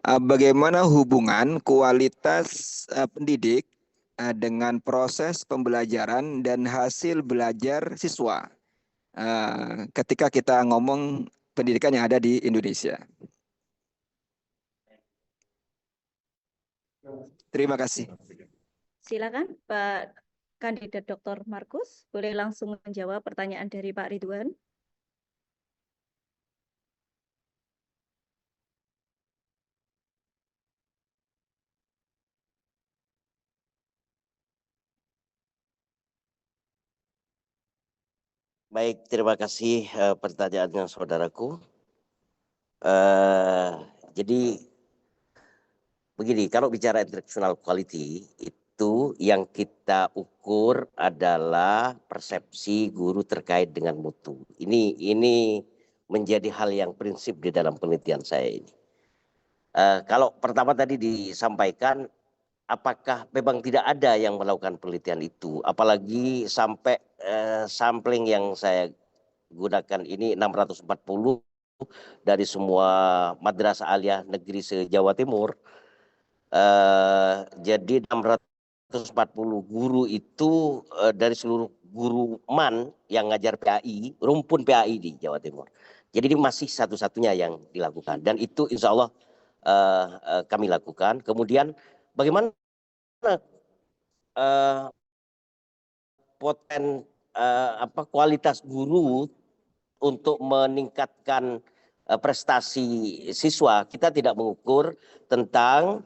Bagaimana hubungan kualitas pendidik dengan proses pembelajaran dan hasil belajar siswa ketika kita ngomong pendidikan yang ada di Indonesia? Terima kasih. Silakan Pak Kandidat Dr. Markus, boleh langsung menjawab pertanyaan dari Pak Ridwan. Baik, terima kasih pertanyaannya saudaraku. Jadi begini, kalau bicara intellectual quality itu yang kita ukur adalah persepsi guru terkait dengan mutu. Ini menjadi hal yang prinsip di dalam penelitian saya ini. Kalau pertama tadi disampaikan, apakah memang tidak ada yang melakukan penelitian itu, apalagi sampai sampling yang saya gunakan ini 640 dari semua madrasah aliyah negeri se-Jawa Timur. Jadi 640 guru itu dari seluruh guru MAN yang ngajar PAI, rumpun PAI di Jawa Timur. Jadi ini masih satu-satunya yang dilakukan dan itu insya Allah kami lakukan. Kemudian bagaimana kualitas guru untuk meningkatkan prestasi siswa. Kita tidak mengukur tentang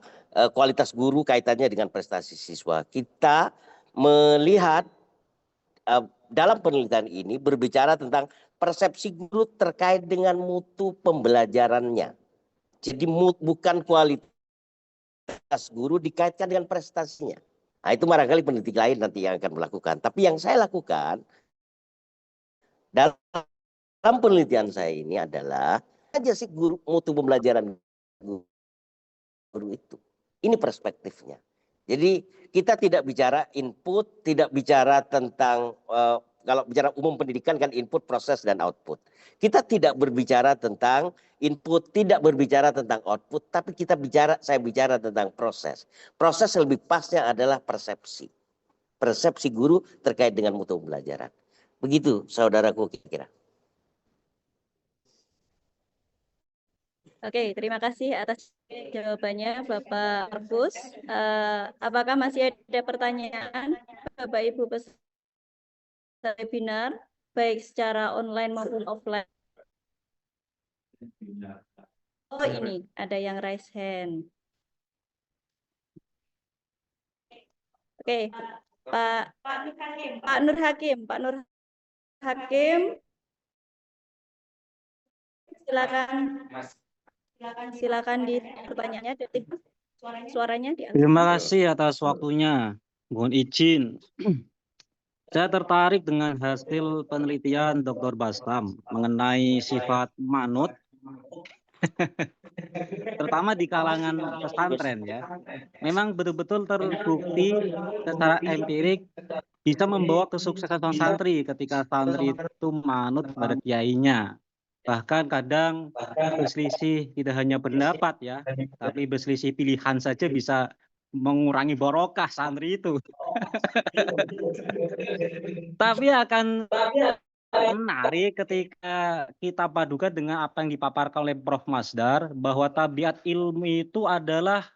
kualitas guru kaitannya dengan prestasi siswa. Kita melihat dalam penelitian ini berbicara tentang persepsi guru terkait dengan mutu pembelajarannya. Jadi bukan kualitas guru dikaitkan dengan prestasinya. Nah, itu barangkali peneliti lain nanti yang akan melakukan. Tapi yang saya lakukan dalam penelitian saya ini adalah aja sih guru, mutu pembelajaran guru itu. Ini perspektifnya. Jadi kita tidak bicara input, tidak bicara tentang kalau bicara umum pendidikan kan input, proses, dan output. Kita tidak berbicara tentang input, tidak berbicara tentang output, tapi saya bicara tentang proses. Proses lebih pasnya adalah persepsi. Persepsi guru terkait dengan mutu pembelajaran. Begitu saudaraku kira-kira. Oke, terima kasih atas jawabannya Bapak Arbus. Apakah masih ada pertanyaan Bapak Ibu peserta webinar, baik secara online maupun offline? Oh, ini ada yang raise hand. Oke, Pak Nur Hakim, silakan di pertanyaannya, suaranya di. Terima kasih atas waktunya. Mohon izin. Saya tertarik dengan hasil penelitian Dr. Bastam mengenai sifat manut, terutama di kalangan pesantren ya. Memang betul-betul terbukti secara empirik bisa membawa kesuksesan santri ketika santri itu manut pada kiainya. Bahkan kadang berselisih tidak hanya pendapat ya, tapi berselisih pilihan saja bisa mengurangi barokah santri itu. Tapi akan menarik ketika kita padukan dengan apa yang dipaparkan oleh Prof. Masdar, bahwa tabiat ilmu itu adalah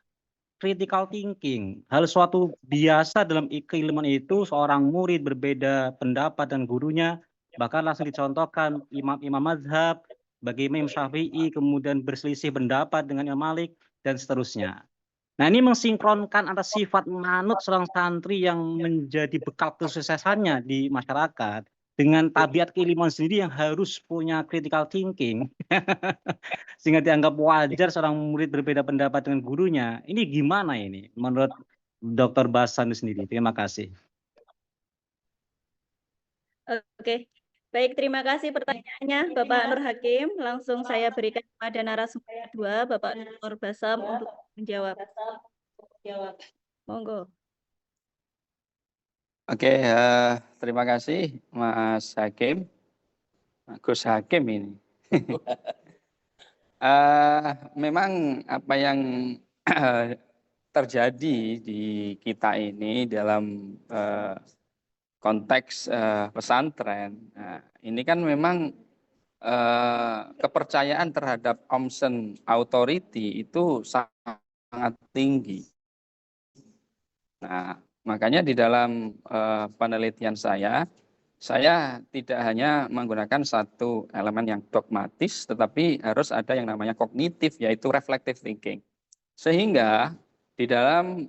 critical thinking. Hal suatu biasa dalam keilmuan itu, seorang murid berbeda pendapat dan gurunya, bahkan langsung dicontohkan imam-imam mazhab, bagaimana Imam Syafi'i kemudian berselisih pendapat dengan Imam Malik, dan seterusnya. Nah, ini mensinkronkan antara sifat manut seorang santri yang menjadi bekal kesuksesannya di masyarakat dengan tabiat keilmuan sendiri yang harus punya critical thinking. Sehingga dianggap wajar seorang murid berbeda pendapat dengan gurunya. Ini gimana ini menurut Dr. Bastam sendiri? Terima kasih. Oke. Baik, terima kasih pertanyaannya Bapak Nur Hakim. Langsung saya berikan kepada narasumber kedua, Bapak Nur Bastam, untuk menjawab. Monggo. Oke, terima kasih Mas Hakim, Gus Hakim ini. Memang apa yang terjadi di kita ini dalam konteks pesantren, ini kan memang kepercayaan terhadap Omsen authority itu sangat tinggi. Nah, makanya di dalam penelitian saya tidak hanya menggunakan satu elemen yang dogmatis, tetapi harus ada yang namanya kognitif, yaitu reflective thinking. Sehingga di dalam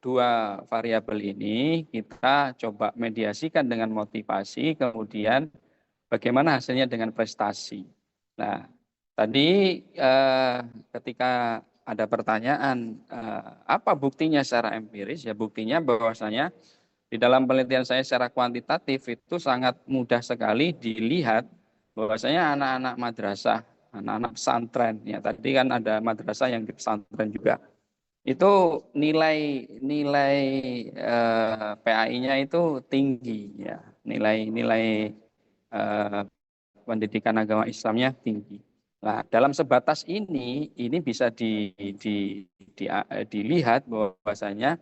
dua variabel ini kita coba mediasikan dengan motivasi, kemudian bagaimana hasilnya dengan prestasi. Nah, tadi ketika ada pertanyaan apa buktinya secara empiris, ya buktinya bahwasanya di dalam penelitian saya secara kuantitatif itu sangat mudah sekali dilihat bahwasanya anak-anak madrasah, anak-anak pesantren, ya tadi kan ada madrasah yang di pesantren juga, itu nilai PAI-nya itu tinggi, ya nilai pendidikan agama Islamnya tinggi. Nah, dalam sebatas ini bisa dilihat bahwasanya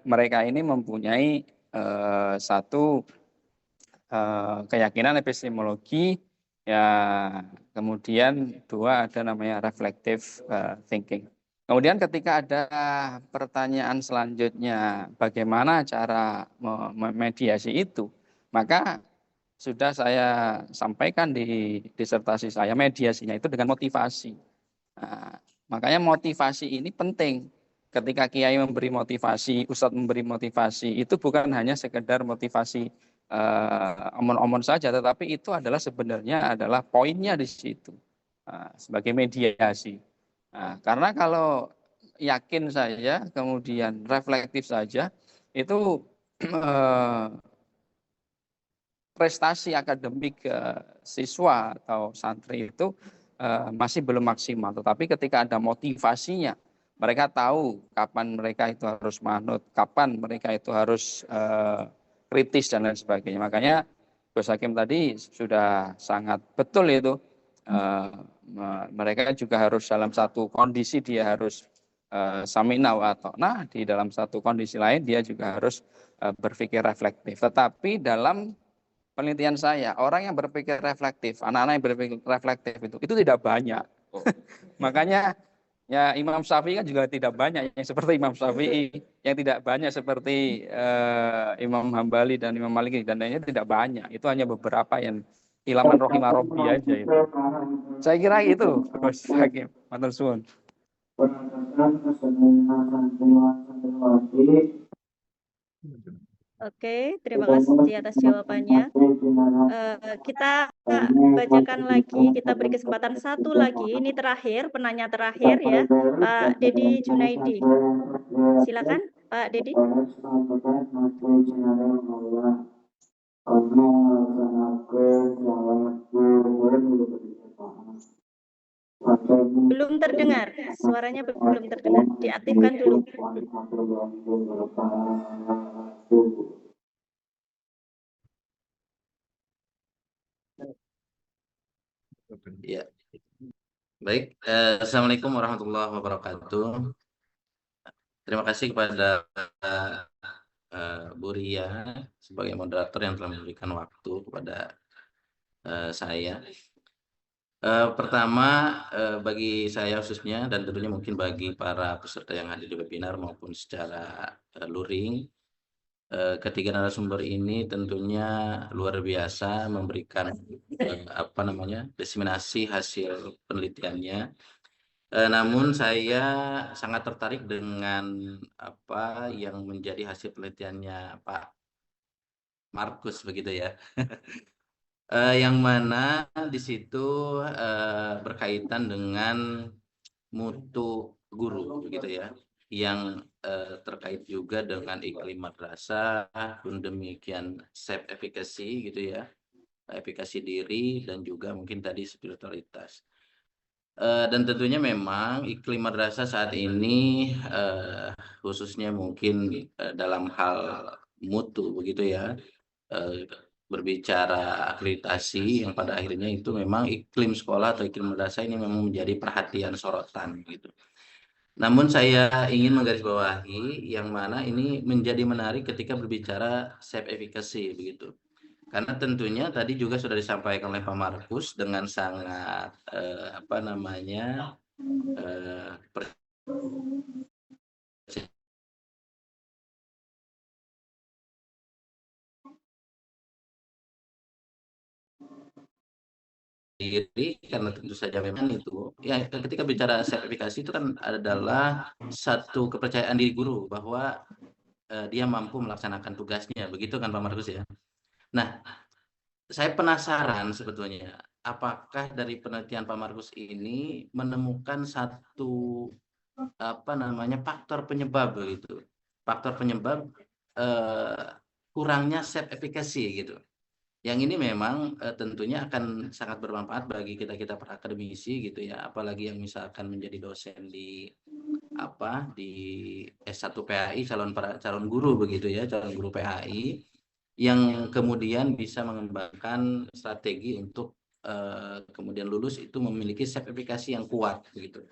mereka ini mempunyai satu keyakinan epistemologi, ya kemudian dua ada namanya reflective thinking. Kemudian ketika ada pertanyaan selanjutnya bagaimana cara memediasi itu, maka sudah saya sampaikan di disertasi saya, mediasinya itu dengan motivasi. Nah, makanya motivasi ini penting. Ketika kiai memberi motivasi, ustadz memberi motivasi, itu bukan hanya sekedar motivasi omon-omon saja, tetapi itu adalah sebenarnya adalah poinnya di situ sebagai mediasi. Nah, karena kalau yakin saja, kemudian reflektif saja, itu prestasi akademik siswa atau santri itu masih belum maksimal. Tetapi ketika ada motivasinya, mereka tahu kapan mereka itu harus manut, kapan mereka itu harus kritis dan lain sebagainya. Makanya Gus Hakim tadi sudah sangat betul itu. Mereka juga harus dalam satu kondisi dia harus samina wa ta'na, di dalam satu kondisi lain dia juga harus berpikir reflektif. Tetapi dalam penelitian saya, orang yang berpikir reflektif, anak-anak yang berpikir reflektif itu tidak banyak. Makanya ya Imam Syafi'i kan juga tidak banyak yang seperti Imam Syafi'i, yang tidak banyak seperti Imam Hambali dan Imam Maliki, dan lainnya tidak banyak. Itu hanya beberapa yang ilaman rohimah robbi aja itu. Saya kira itu, Gus Hakim. Matur suwun. Oke, terima kasih atas jawabannya. Kita bacakan lagi, kita beri kesempatan satu lagi. Ini terakhir, penanya terakhir ya, Pak Dedi Junaidi. Silakan, Pak Dedi. Belum terdengar, suaranya belum terdengar. Diaktifkan dulu. Ya, baik. Assalamualaikum warahmatullahi wabarakatuh. Terima kasih kepada Bu Ria sebagai moderator yang telah memberikan waktu kepada saya. Pertama, bagi saya khususnya dan tentunya mungkin bagi para peserta yang hadir di webinar maupun secara luring, ketiga narasumber ini tentunya luar biasa memberikan diseminasi hasil penelitiannya. Namun saya sangat tertarik dengan apa yang menjadi hasil penelitiannya Pak Markus begitu ya. Yang mana di situ berkaitan dengan mutu guru begitu ya, yang terkait juga dengan iklim madrasah, pun demikian self efficacy gitu ya, efikasi diri dan juga mungkin tadi spiritualitas. Dan tentunya memang iklim madrasah saat ini khususnya mungkin dalam hal mutu begitu ya, berbicara akreditasi yang pada akhirnya itu memang iklim sekolah atau iklim madrasah ini memang menjadi perhatian sorotan gitu. Namun saya ingin menggarisbawahi yang mana ini menjadi menarik ketika berbicara self efficacy begitu. Karena tentunya tadi juga sudah disampaikan oleh Pak Markus dengan sangat diri, karena tentu saja memang itu ya, ketika bicara sertifikasi itu kan adalah satu kepercayaan diri guru bahwa dia mampu melaksanakan tugasnya, begitu kan Pak Markus ya. Nah, saya penasaran sebetulnya apakah dari penelitian Pak Markus ini menemukan satu faktor penyebab begitu, faktor penyebab kurangnya self efficacy gitu. Yang ini memang tentunya akan sangat bermanfaat bagi kita para akademisi gitu ya, apalagi yang misalkan menjadi dosen di S1 PAI, calon guru begitu ya, calon guru PAI yang kemudian bisa mengembangkan strategi untuk kemudian lulus itu memiliki self efficacy yang kuat begitu.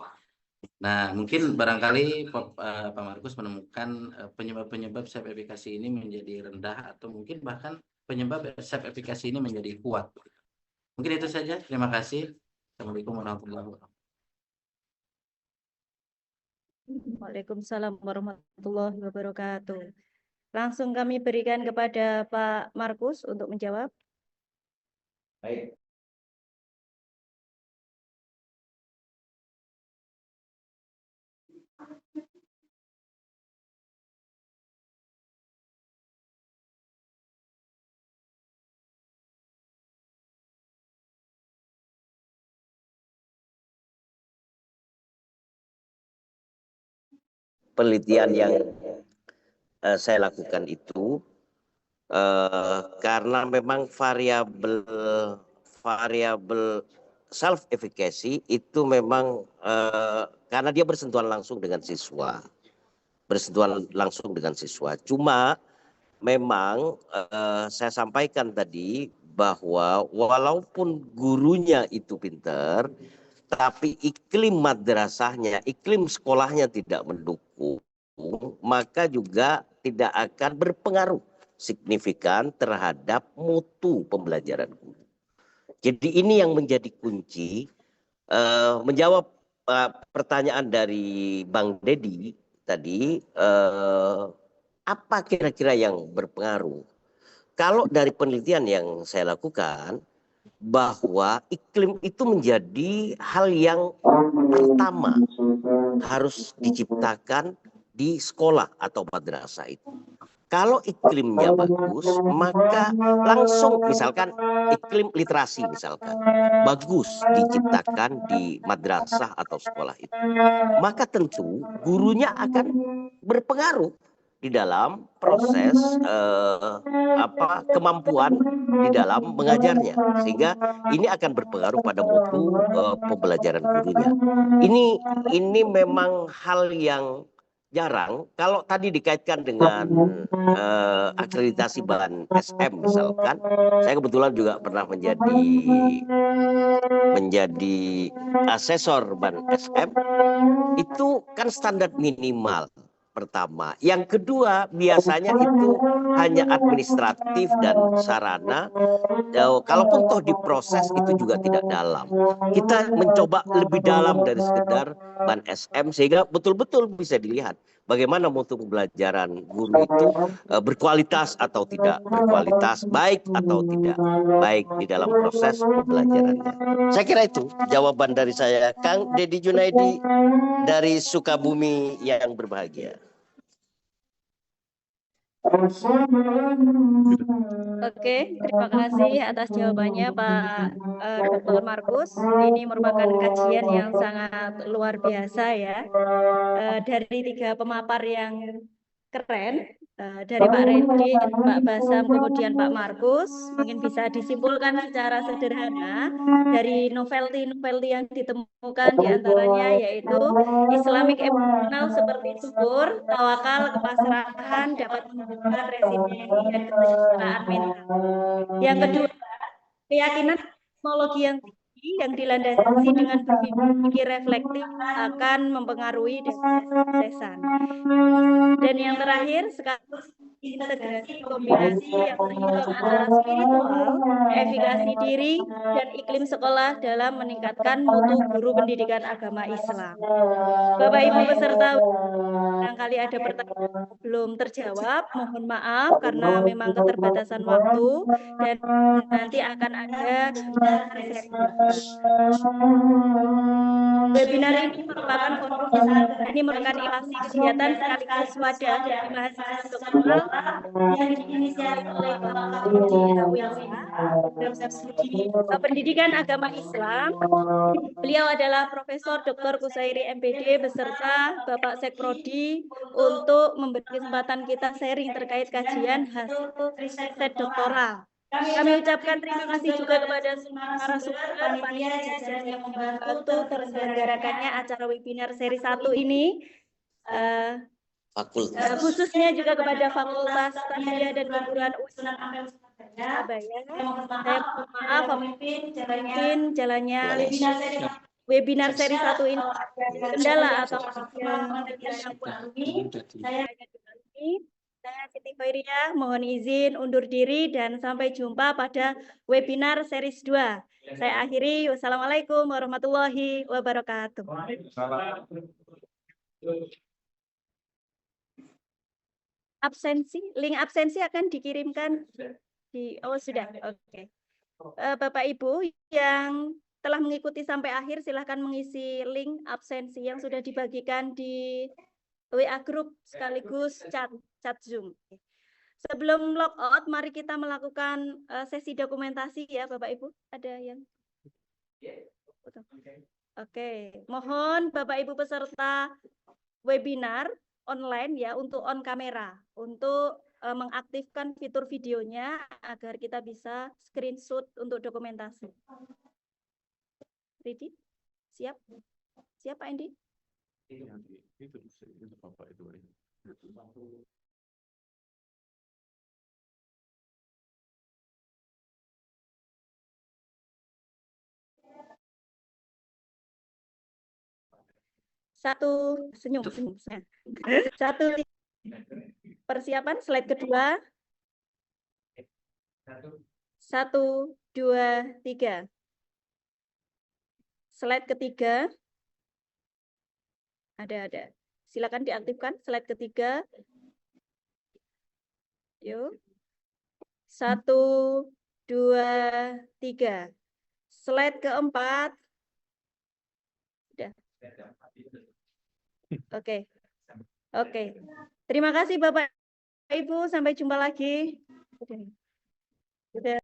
Nah, mungkin barangkali Pak Markus menemukan penyebab-penyebab self efficacy ini menjadi rendah atau mungkin bahkan penyebab self efficacy ini menjadi kuat. Mungkin itu saja. Terima kasih. Assalamualaikum warahmatullahi wabarakatuh. Waalaikumsalam warahmatullahi wabarakatuh. Langsung kami berikan kepada Pak Markus untuk menjawab. Baik. Penelitian yang saya lakukan itu karena memang variabel self efficacy itu memang karena dia bersentuhan langsung dengan siswa, Cuma memang saya sampaikan tadi bahwa walaupun gurunya itu pintar, tapi iklim madrasahnya, iklim sekolahnya tidak mendukung, maka juga tidak akan berpengaruh signifikan terhadap mutu pembelajaran guru. Jadi ini yang menjadi kunci. Menjawab pertanyaan dari Bang Dedi tadi, apa kira-kira yang berpengaruh? Kalau dari penelitian yang saya lakukan, bahwa iklim itu menjadi hal yang pertama harus diciptakan di sekolah atau madrasah itu. Kalau iklimnya bagus, maka langsung misalkan iklim literasi misalkan bagus diciptakan di madrasah atau sekolah itu, maka tentu gurunya akan berpengaruh di dalam proses kemampuan di dalam mengajarnya, sehingga ini akan berpengaruh pada mutu pembelajaran gurunya. Ini memang hal yang jarang. Kalau tadi dikaitkan dengan akreditasi BAN SM misalkan, saya kebetulan juga pernah menjadi asesor BAN SM, itu kan standar minimal pertama. Yang kedua, biasanya itu hanya administratif dan sarana. Kalaupun toh diproses itu juga tidak dalam. Kita mencoba lebih dalam dari sekedar BAN SM sehingga betul-betul bisa dilihat bagaimana mutu pembelajaran guru itu berkualitas atau tidak berkualitas, baik atau tidak baik di dalam proses pembelajarannya. Saya kira itu jawaban dari saya. Kang Dedi Junaidi dari Sukabumi yang berbahagia. Oke, terima kasih atas jawabannya Pak Dr. Markus. Ini merupakan kajian yang sangat luar biasa ya. Dari 3 pemapar yang keren, dari Pak Reddy, Pak Basam, kemudian Pak Markus, mungkin bisa disimpulkan secara sederhana dari novelty yang ditemukan diantaranya yaitu Islamic emotional seperti subur, tawakal, kepasrahan dapat menumbuhkan resiliensi dan kesejahteraan mental. Yang kedua, keyakinan teknologi yang tinggi yang dilandasi dengan berpikir reflektif akan mempengaruhi kesuksesan. Dan yang terakhir, sekaligus integrasi kombinasi yang seimbang antara spiritual, efikasi diri, dan iklim sekolah dalam meningkatkan mutu guru pendidikan agama Islam. Bapak Ibu peserta, barangkali ada pertanyaan belum terjawab, mohon maaf karena memang keterbatasan waktu dan nanti akan ada sesi. Webinar ini merupakan ilustrasi kegiatan sekaligus wadah dari mahasiswa doktoral yang diinisiasi oleh Bapak Pendidikan Agama Islam. Beliau adalah Profesor Dr. Kusairi MPD beserta Bapak Sekprodi untuk memberi kesempatan kita sharing terkait kajian hasil riset doktoral. Kami ucapkan terima kasih juga kepada narasumber panitia yang membantu terselenggarakannya acara webinar seri 1 ini. Khususnya juga kepada Fakultas Tarbiyah dan Keguruan UIN Surabaya. Saya mohon maaf memimpin jalannya webinar seri 1 ini kendala atau saya Siti Khairia, mohon izin undur diri dan sampai jumpa pada webinar series 2. Saya akhiri, wassalamualaikum warahmatullahi wabarakatuh. Link absensi akan dikirimkan di, oh sudah, oke. Bapak Ibu yang telah mengikuti sampai akhir, silahkan mengisi link absensi yang sudah dibagikan di WA Group sekaligus chat Zoom. Sebelum logout, mari kita melakukan sesi dokumentasi ya Bapak Ibu. Ada yang? Oke, mohon Bapak Ibu peserta webinar online ya untuk on kamera, untuk mengaktifkan fitur videonya agar kita bisa screenshot untuk dokumentasi. Ready? Siap? Siap Pak Endi? Itu Bapak itu. Satu, senyum. Satu, persiapan slide kedua. 1, 2, 3. Slide ketiga. Ada. Silakan diaktifkan slide ketiga. Yuk. 1, 2, 3. Slide keempat. Sudah. Oke. Terima kasih Bapak Ibu. Sampai jumpa lagi. Sudah.